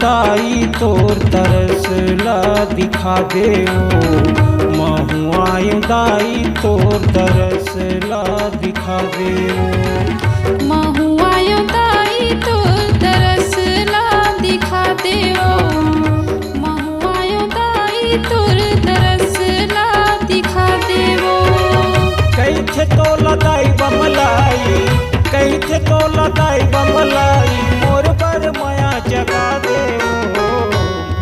दाई तोर तरस ला दिखा दे महुआयो दाई तोर तरस ला दिखा दे महुआयो दाई तोर तरस ला दिखा दे महुआयो दाई तोर तरस ला दिखा दे कहीं थे तो लदाई बमलाई कहीं थे तो लदाई बमलाई मोर पर माया जगा दे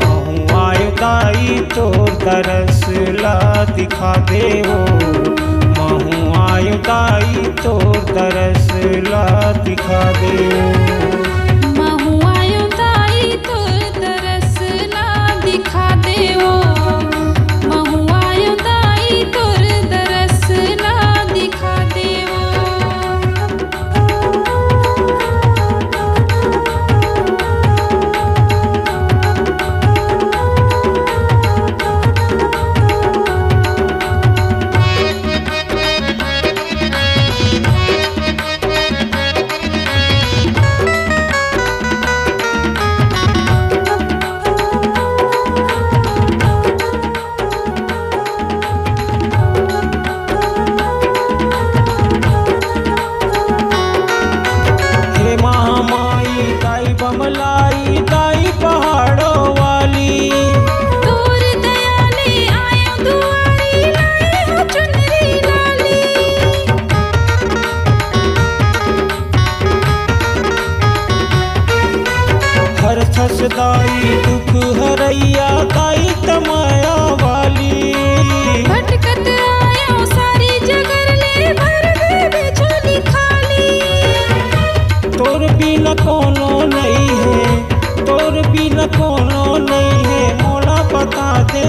महुआयो दाई तोर तरस ला दिखा दे महुआयो दाई तोर तरस ला दिखा दे महुआयो दाई तोर तरस ला दिखा दे महुआयो दाई तोर तरस ला दिखा दे बमलाई दाई पहाड़ों वाली तोर दयाले आयो दुआरी लाई हो चुनरी लाली हर छस दाई दुख हरैया दाई तमाया वाली भटकत आयो सारी जगर ले भर दे बिछोली खाली तोर बिना कोनो नहीं है तोर बिना कोनो नहीं है मोला बता दे